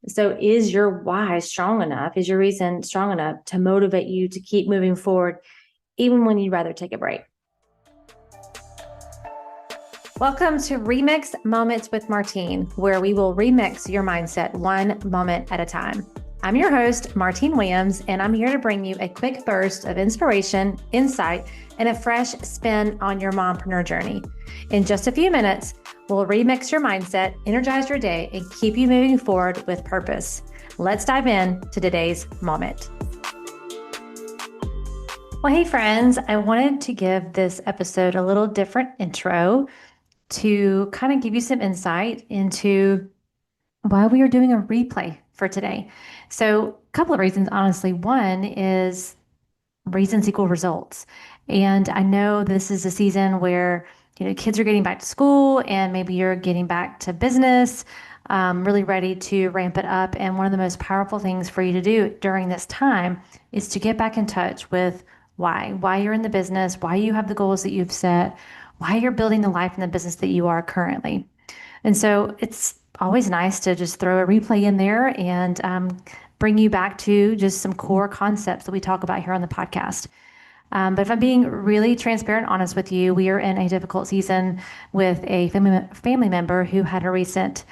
So is your why strong enough? Is your reason strong enough to motivate you to keep moving forward, even when you'd rather take a break? Welcome to Remix Moments with Martine, where we will remix your mindset one moment at a time. I'm your host, Martine Williams, and I'm here to bring you a quick burst of inspiration, insight, and a fresh spin on your mompreneur journey. In just a few minutes, we'll remix your mindset, energize your day, and keep you moving forward with purpose. Let's dive in to today's moment. Well, hey friends, I wanted to give this episode a little different intro to kind of give you some insight into why we are doing a replay for today. So, a couple of reasons, honestly. One is reasons equal results. And I know this is a season where, kids are getting back to school and maybe you're getting back to business, really ready to ramp it up. And one of the most powerful things for you to do during this time is to get back in touch with why you're in the business, why you have the goals that you've set, why you're building the life and the business that you are currently. And so it's always nice to just throw a replay in there and bring you back to just some core concepts that we talk about here on the podcast. But if I'm being really transparent, honest with you, we are in a difficult season with a family member who had a recent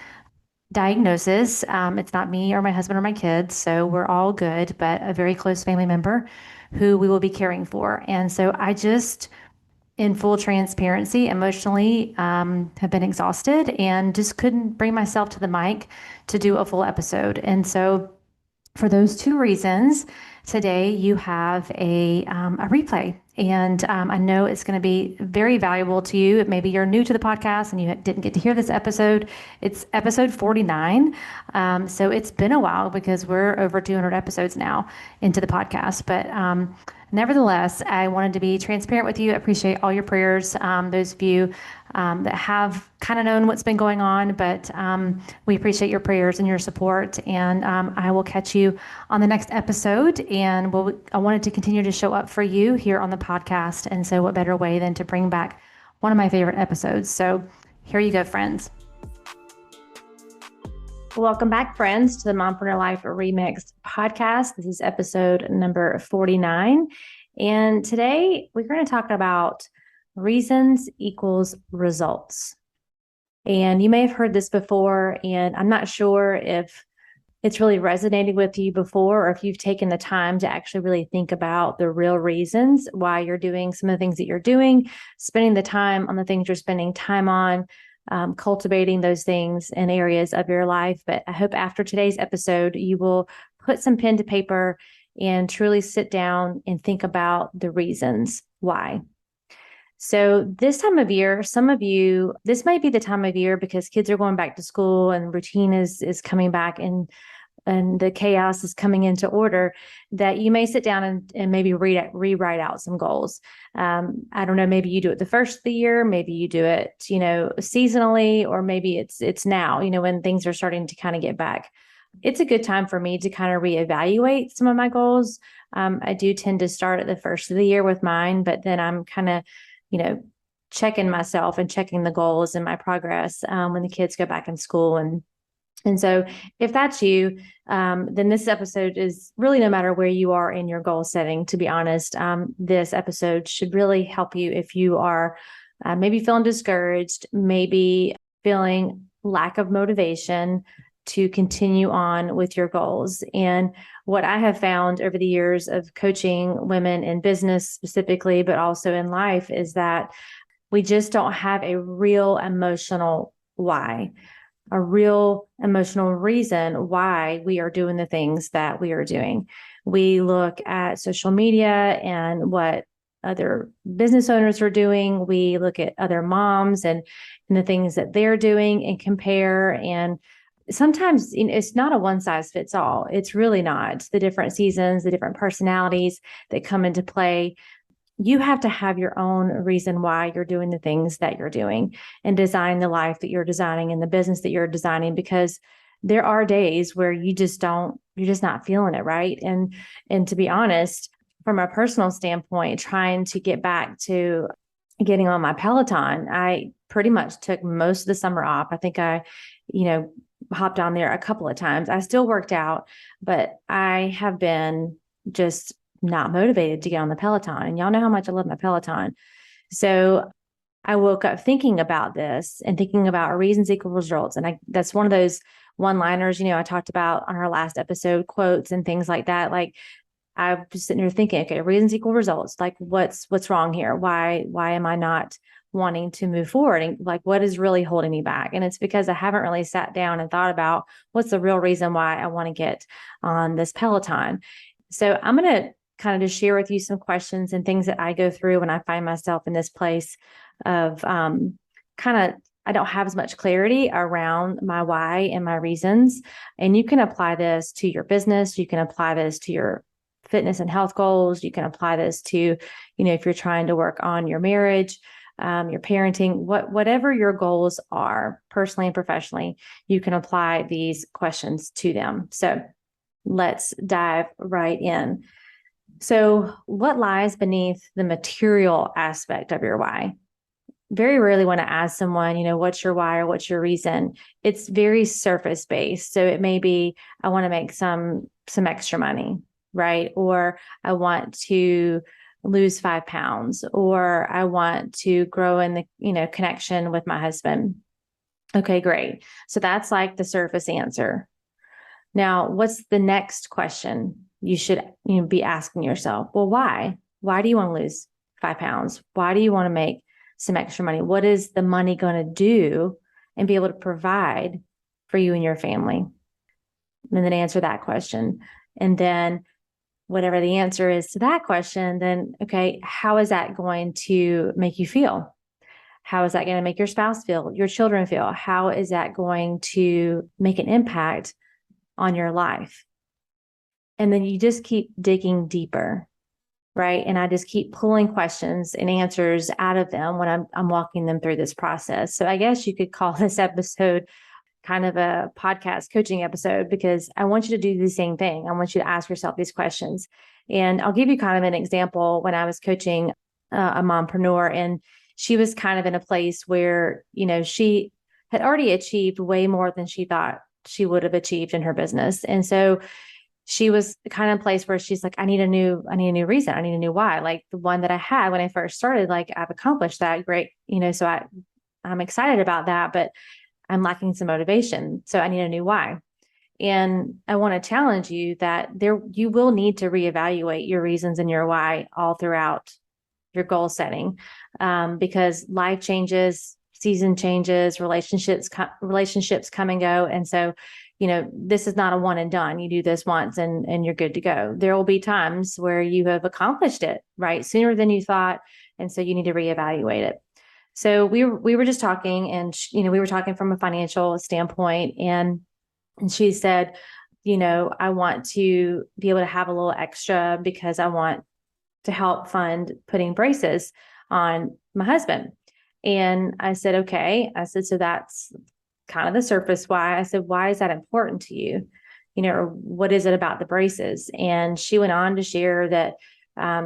diagnosis. It's not me or my husband or my kids, so we're all good, but a very close family member who we will be caring for. And so I just, in full transparency, emotionally have been exhausted and just couldn't bring myself to the mic to do a full episode. And so for those two reasons, today you have a replay. And I know it's going to be very valuable to you. Maybe you're new to the podcast and you didn't get to hear this episode. It's episode 49. So it's been a while because we're over 200 episodes now into the podcast. But nevertheless, I wanted to be transparent with you. I appreciate all your prayers, those of you that have kind of known what's been going on, but we appreciate your prayers and your support. And I will catch you on the next episode. And I wanted to continue to show up for you here on the podcast. And so what better way than to bring back one of my favorite episodes. So here you go, friends. Welcome back, friends, to the Mompreneur Life Remixed podcast. This is episode number 49. And today we're going to talk about reasons equals results. And you may have heard this before, and I'm not sure if it's really resonated with you before, or if you've taken the time to actually really think about the real reasons why you're doing some of the things that you're doing, spending the time on the things you're spending time on, cultivating those things in areas of your life. But I hope after today's episode, you will put some pen to paper and truly sit down and think about the reasons why. So this time of year, some of you, this might be the time of year because kids are going back to school and routine is coming back and the chaos is coming into order, that you may sit down and maybe rewrite out some goals. I don't know, maybe you do it the first of the year, maybe you do it, seasonally, or maybe it's now, when things are starting to kind of get back. It's a good time for me to kind of reevaluate some of my goals. I do tend to start at the first of the year with mine, but then I'm kind of, checking myself and checking the goals and my progress when the kids go back in school. And so if that's you, then this episode is really, no matter where you are in your goal setting, to be honest, this episode should really help you if you are maybe feeling discouraged, maybe feeling lack of motivation to continue on with your goals. And what I have found over the years of coaching women in business specifically, but also in life, is that we just don't have a real emotional why, a real emotional reason why we are doing the things that we are doing. We look at social media and what other business owners are doing. We look at other moms and the things that they're doing and compare. And sometimes it's not a one size fits all. It's really not. The different seasons, the different personalities that come into play. You have to have your own reason why you're doing the things that you're doing and design the life that you're designing and the business that you're designing, because there are days where you're just not feeling it, right? And to be honest, from a personal standpoint, trying to get back to getting on my Peloton, I pretty much took most of the summer off. I think I hopped on there a couple of times. I still worked out, but I have been just not motivated to get on the Peloton. And y'all know how much I love my Peloton. So I woke up thinking about this and thinking about reasons equal results. And that's one of those one-liners, I talked about on our last episode, quotes and things like that. Like I'm just sitting here thinking, okay, reasons equal results. Like what's wrong here? Why am I not wanting to move forward? And like, what is really holding me back? And it's because I haven't really sat down and thought about what's the real reason why I want to get on this Peloton. So I'm going to kind of just share with you some questions and things that I go through when I find myself in this place of kind of, I don't have as much clarity around my why and my reasons. And you can apply this to your business. You can apply this to your fitness and health goals. You can apply this to, if you're trying to work on your marriage, your parenting, whatever your goals are, personally and professionally, you can apply these questions to them. So let's dive right in. So what lies beneath the material aspect of your why? Very rarely when I ask someone, what's your why or what's your reason? It's very surface based. So it may be, I want to make some extra money, right? Or I want to lose 5 pounds, or I want to grow in the, connection with my husband. Okay, great. So that's like the surface answer. Now, what's the next question you should be asking yourself? Well, why? Why do you want to lose 5 pounds? Why do you want to make some extra money? What is the money going to do and be able to provide for you and your family? And then answer that question. And then whatever the answer is to that question, then, okay, how is that going to make you feel? How is that going to make your spouse feel, your children feel? How is that going to make an impact on your life? And then you just keep digging deeper, right? And I just keep pulling questions and answers out of them when I'm walking them through this process. So I guess you could call this episode kind of a podcast coaching episode, because I want you to do the same thing. I want you to ask yourself these questions. And I'll give you kind of an example. When I was coaching a mompreneur, and she was kind of in a place where, she had already achieved way more than she thought she would have achieved in her business. And so she was kind of in a place where she's like, I need a new reason. I need a new why. Like the one that I had when I first started, like I've accomplished that. Great. So I'm excited about that, but I'm lacking some motivation. So I need a new why. And I want to challenge you that you will need to reevaluate your reasons and your why all throughout your goal setting, because life changes, season changes, relationships come and go. And so, this is not a one and done. You do this once and you're good to go. There will be times where you have accomplished it, right, sooner than you thought. And so you need to reevaluate it. So we were just talking, and we were talking from a financial standpoint, and she said, I want to be able to have a little extra because I want to help fund putting braces on my husband. And I said, okay. I said, so that's kind of the surface why. I said, why is that important to you? Or what is it about the braces? And she went on to share that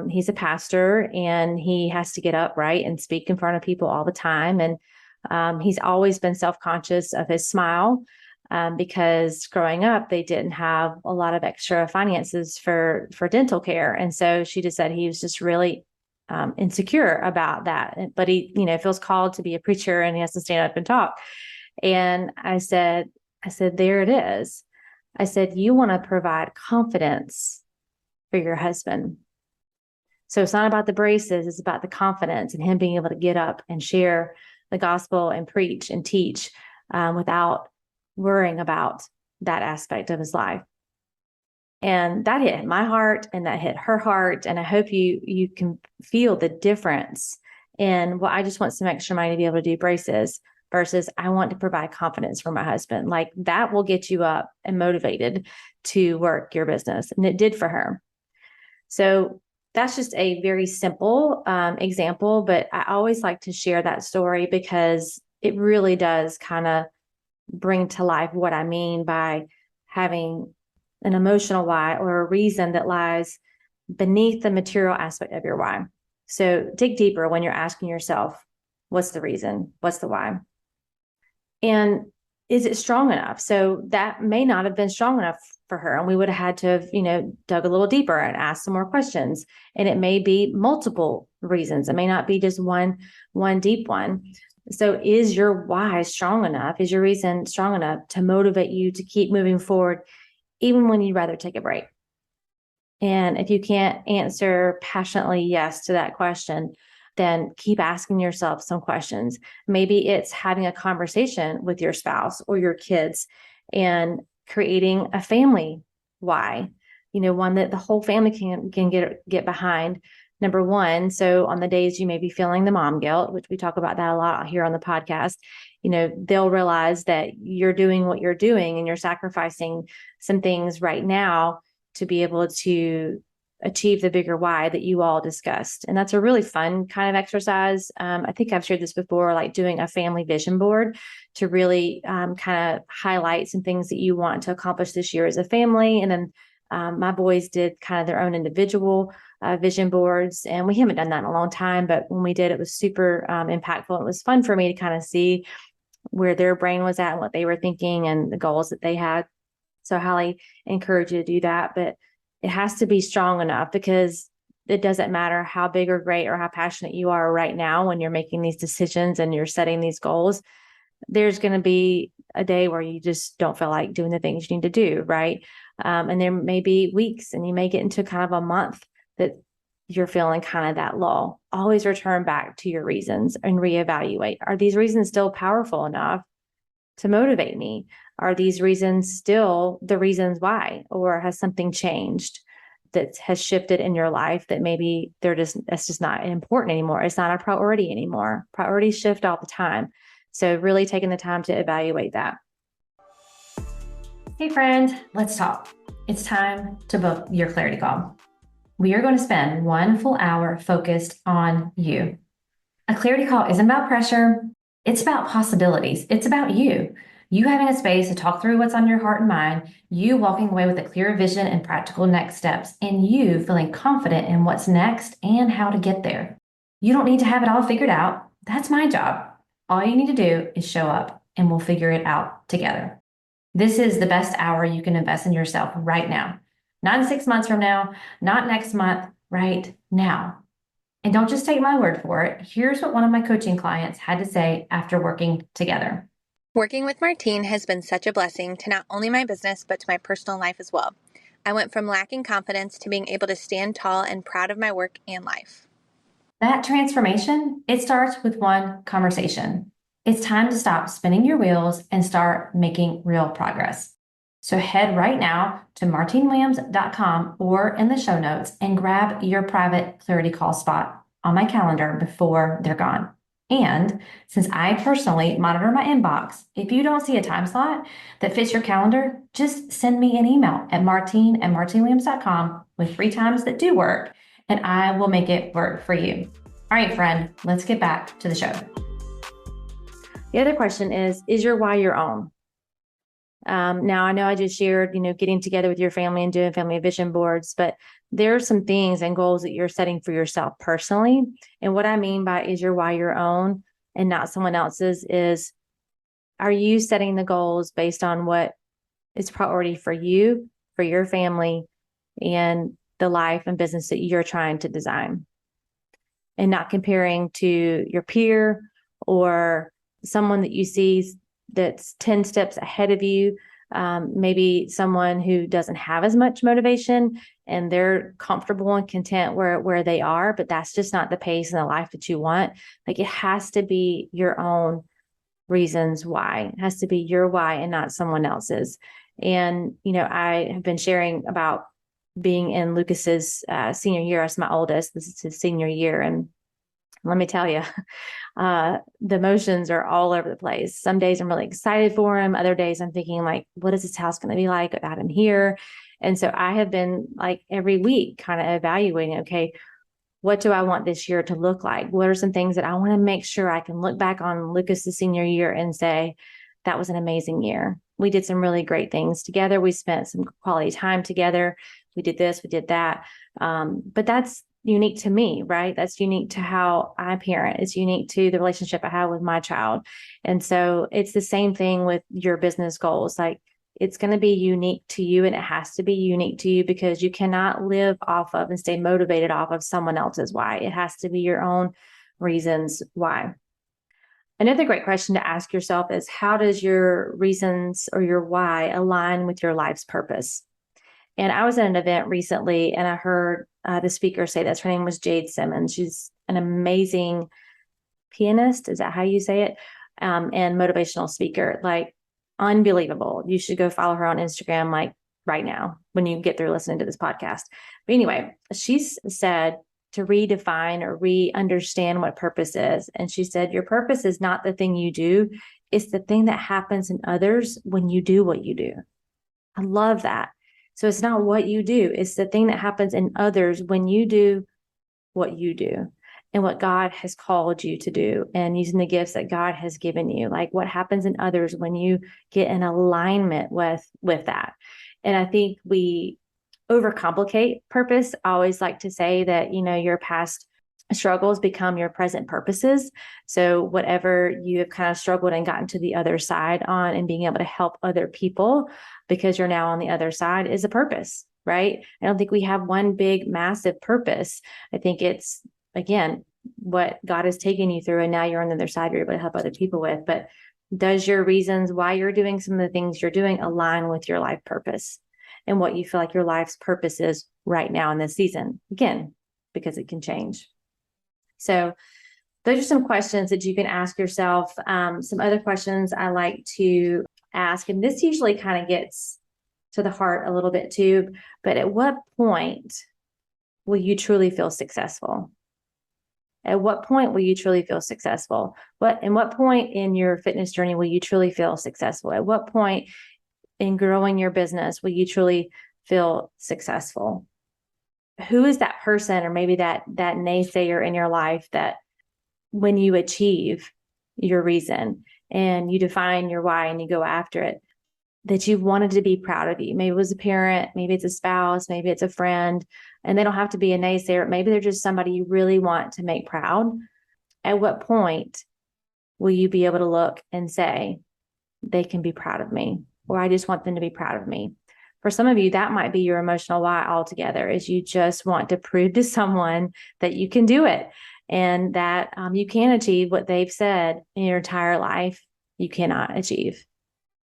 he's a pastor and he has to get up, right, and speak in front of people all the time. And he's always been self-conscious of his smile because growing up, they didn't have a lot of extra finances for dental care. And so she just said he was just really insecure about that. But he, feels called to be a preacher and he has to stand up and talk. And I said, there it is. I said, you want to provide confidence for your husband. So it's not about the braces, it's about the confidence and him being able to get up and share the gospel and preach and teach without worrying about that aspect of his life. And that hit my heart and that hit her heart. And I hope you can feel the difference in, well, I just want some extra money to be able to do braces versus I want to provide confidence for my husband. Like that will get you up and motivated to work your business. And it did for her. So that's just a very simple example, but I always like to share that story because it really does kind of bring to life what I mean by having an emotional why or a reason that lies beneath the material aspect of your why. So dig deeper when you're asking yourself, what's the reason? What's the why? And is it strong enough? So that may not have been strong enough for her. And we would have had to have, dug a little deeper and asked some more questions. And it may be multiple reasons. It may not be just one deep one. So is your why strong enough? Is your reason strong enough to motivate you to keep moving forward, even when you'd rather take a break? And if you can't answer passionately yes to that question, then keep asking yourself some questions. Maybe it's having a conversation with your spouse or your kids and creating a family why, one that the whole family can get behind. Number one, so on the days you may be feeling the mom guilt, which we talk about that a lot here on the podcast, they'll realize that you're doing what you're doing and you're sacrificing some things right now to be able to achieve the bigger why that you all discussed. And that's a really fun kind of exercise. I think I've shared this before, like doing a family vision board to really kind of highlight some things that you want to accomplish this year as a family. And then my boys did kind of their own individual vision boards. And we haven't done that in a long time, but when we did, it was super impactful. It was fun for me to kind of see where their brain was at and what they were thinking and the goals that they had. So I highly encourage you to do that, but it has to be strong enough, because it doesn't matter how big or great or how passionate you are right now when you're making these decisions and you're setting these goals. There's going to be a day where you just don't feel like doing the things you need to do, right? And there may be weeks, and you may get into kind of a month that you're feeling kind of that lull. Always return back to your reasons and reevaluate. Are these reasons still powerful enough to motivate me? Are these reasons still the reasons why, or has something changed that has shifted in your life that maybe that's just not important anymore? It's not a priority anymore. Priorities shift all the time. So really taking the time to evaluate that. Hey friend, let's talk. It's time to book your clarity call. We are going to spend 1 full hour focused on you. A clarity call isn't about pressure. It's about possibilities. It's about you. You having a space to talk through what's on your heart and mind, you walking away with a clear vision and practical next steps, and you feeling confident in what's next and how to get there. You don't need to have it all figured out. That's my job. All you need to do is show up, and we'll figure it out together. This is the best hour you can invest in yourself right now. Not in 6 months from now, not next month, right now. And don't just take my word for it. Here's what one of my coaching clients had to say after working together. Working with Martine has been such a blessing to not only my business, but to my personal life as well. I went from lacking confidence to being able to stand tall and proud of my work and life. That transformation, it starts with one conversation. It's time to stop spinning your wheels and start making real progress. So head right now to martinewilliams.com or in the show notes and grab your private clarity call spot on my calendar before they're gone. And since I personally monitor my inbox, if you don't see a time slot that fits your calendar, just send me an email at martine@martinewilliams.com with 3 times that do work, and I will make it work for you. All right, friend, let's get back to the show. The other question is your why your own? Now, I know I just shared, getting together with your family and doing family vision boards, but there are some things and goals that you're setting for yourself personally. And what I mean by is your why your own and not someone else's is, are you setting the goals based on what is priority for you, for your family, and the life and business that you're trying to design? And not comparing to your peer or someone that you see that's 10 steps ahead of you, maybe someone who doesn't have as much motivation and they're comfortable and content where they are, but that's just not the pace and the life that you want. Like, it has to be your own reasons why. It has to be your why and not someone else's. And, I have been sharing about being in Lucas's senior year as my oldest. This is his senior year. And let me tell you, the emotions are all over the place. Some days I'm really excited for him. Other days I'm thinking, like, what is this house going to be like without him here? And so I have been, like, every week kind of evaluating, okay, what do I want this year to look like? What are some things that I want to make sure I can look back on Lucas's senior year and say, that was an amazing year. We did some really great things together. We spent some quality time together. We did this, we did that. But that's unique to me, right? That's unique to how I parent. It's unique to the relationship I have with my child. And so it's the same thing with your business goals. Like, it's going to be unique to you, and it has to be unique to you, because you cannot live off of and stay motivated off of someone else's why. It has to be your own reasons why. Another great question to ask yourself is, how does your reasons or your why align with your life's purpose? And I was at an event recently, and I heard the speaker say this. Her name was Jade Simmons. She's an amazing pianist. Is that how you say it? And motivational speaker, like, unbelievable. You should go follow her on Instagram, like, right now when you get through listening to this podcast. But anyway, she's said to redefine or re-understand what purpose is. And she said, your purpose is not the thing you do. It's the thing that happens in others when you do what you do. I love that. So it's not what you do. It's the thing that happens in others when you do what you do and what God has called you to do, and using the gifts that God has given you, like what happens in others when you get in alignment with that. And I think we overcomplicate purpose. I always like to say that, your past struggles become your present purposes. So whatever you have kind of struggled and gotten to the other side on, and being able to help other people because you're now on the other side, is a purpose, right? I don't think we have one big, massive purpose. I think it's, again, what God has taken you through, and now you're on the other side, you're able to help other people with. But does your reasons why you're doing some of the things you're doing align with your life purpose and what you feel like your life's purpose is right now in this season? Again, because it can change. So those are some questions that you can ask yourself. Some other questions I like to ask, and this usually kind of gets to the heart a little bit too, but at what point will you truly feel successful? At what point will you truly feel successful? And what point in your fitness journey will you truly feel successful? At what point in growing your business will you truly feel successful? Who is that person, or maybe that naysayer in your life, that when you achieve your reason and you define your why and you go after it, that you wanted to be proud of you? Maybe it was a parent, maybe it's a spouse, maybe it's a friend, and they don't have to be a naysayer. Maybe they're just somebody you really want to make proud. At what point will you be able to look and say, they can be proud of me, or I just want them to be proud of me? For some of you, that might be your emotional why altogether, is you just want to prove to someone that you can do it, and that you can achieve what they've said in your entire life you cannot achieve,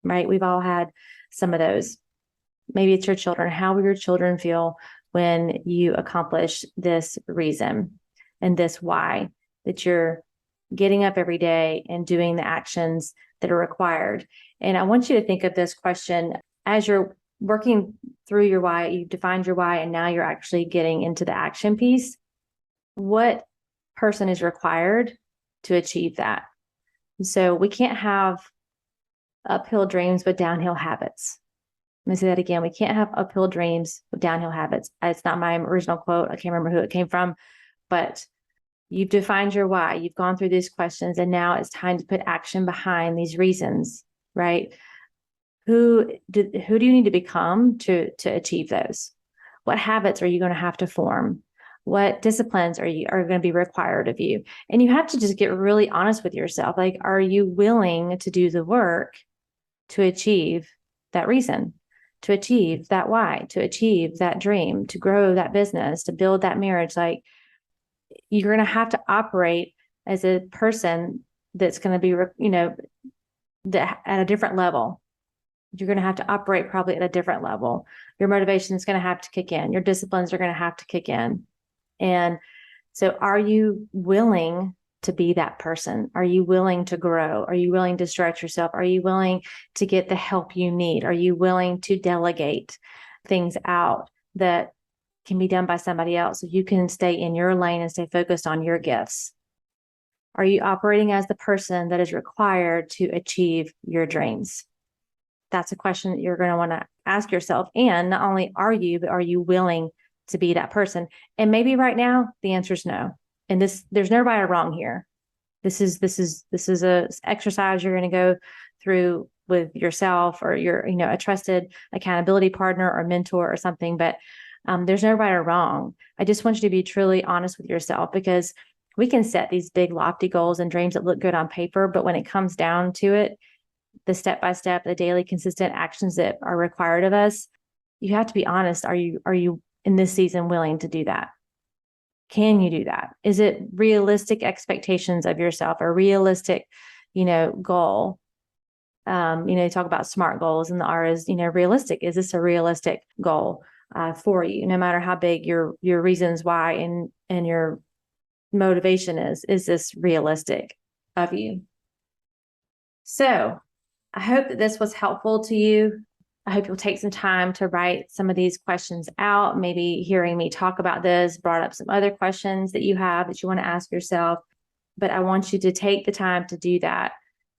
right? We've all had some of those. Maybe it's your children. How will your children feel when you accomplish this reason and this why, that you're getting up every day and doing the actions that are required? And I want you to think of this question as you're working through your why. You've defined your why, and now you're actually getting into the action piece. What person is required to achieve that? So we can't have uphill dreams with downhill habits. Let me say that again. We can't have uphill dreams with downhill habits. It's not my original quote. I can't remember who it came from, but you've defined your why. You've gone through these questions, and now it's time to put action behind these reasons, right? Who do you need to become to achieve those? What habits are you going to have to form? What disciplines are going to be required of you? And you have to just get really honest with yourself. Like, are you willing to do the work to achieve that reason, to achieve that why, to achieve that dream, to grow that business, to build that marriage? Like, you're going to have to operate as a person that's going to be, at a different level. You're going to have to operate probably at a different level. Your motivation is going to have to kick in. Your disciplines are going to have to kick in. And so, are you willing to be that person? Are you willing to grow? Are you willing to stretch yourself? Are you willing to get the help you need? Are you willing to delegate things out that can be done by somebody else so you can stay in your lane and stay focused on your gifts? Are you operating as the person that is required to achieve your dreams? That's a question that you're going to want to ask yourself. And not only are you, but are you willing to be that person? And maybe right now the answer is no. And there's no right or wrong here. This is a exercise you're going to go through with yourself, or a trusted accountability partner or mentor or something. But There's no right or wrong. I just want you to be truly honest with yourself, because we can set these big lofty goals and dreams that look good on paper, but when it comes down to it, the step-by-step, the daily consistent actions that are required of us, you have to be honest. Are you in this season willing to do that? Can you do that? Is it realistic expectations of yourself, a realistic, goal? You talk about SMART goals, and the R is, realistic. Is this a realistic goal for you? No matter how big your reasons why and your motivation is this realistic of you? So I hope that this was helpful to you. I hope you'll take some time to write some of these questions out. Maybe hearing me talk about this brought up some other questions that you have that you want to ask yourself. But I want you to take the time to do that,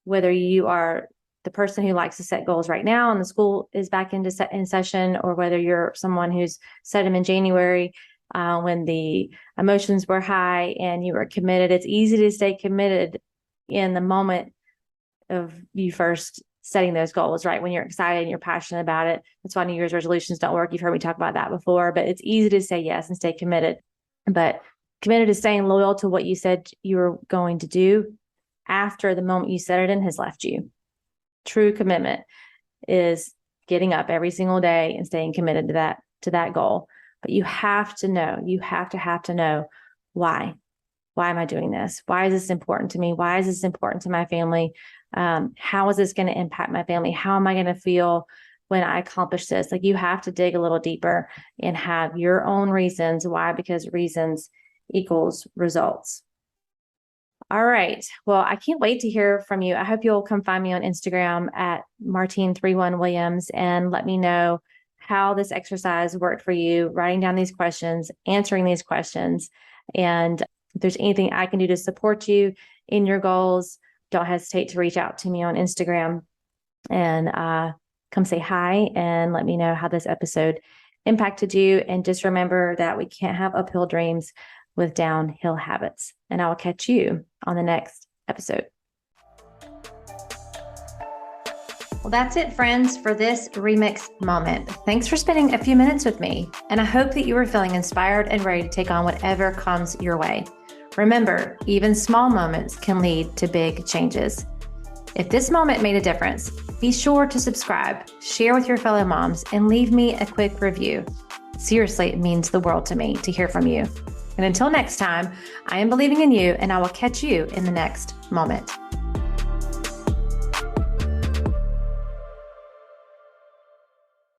whether you are the person who likes to set goals right now and the school is back in session, or whether you're someone who's set them in January when the emotions were high and you were committed. It's easy to stay committed in the moment of you first setting those goals, right? When you're excited and you're passionate about it. That's why New Year's resolutions don't work. You've heard me talk about that before, but it's easy to say yes and stay committed. But committed to staying loyal to what you said you were going to do after the moment you set it in has left you. True commitment is getting up every single day and staying committed to that goal. But you have to know why. Why am I doing this? Why is this important to me? Why is this important to my family? How is this going to impact my family? How am I going to feel when I accomplish this? Like, you have to dig a little deeper and have your own reasons why, because reasons equals results. All right. Well, I can't wait to hear from you. I hope you'll come find me on Instagram at Martine31Williams and let me know how this exercise worked for you, writing down these questions, answering these questions. And if there's anything I can do to support you in your goals, don't hesitate to reach out to me on Instagram and come say hi and let me know how this episode impacted you. And just remember that we can't have uphill dreams with downhill habits. And I will catch you on the next episode. Well, that's it, friends, for this remix moment. Thanks for spending a few minutes with me. And I hope that you are feeling inspired and ready to take on whatever comes your way. Remember, even small moments can lead to big changes. If this moment made a difference, be sure to subscribe, share with your fellow moms, and leave me a quick review. Seriously, it means the world to me to hear from you. And until next time, I am believing in you, and I will catch you in the next moment.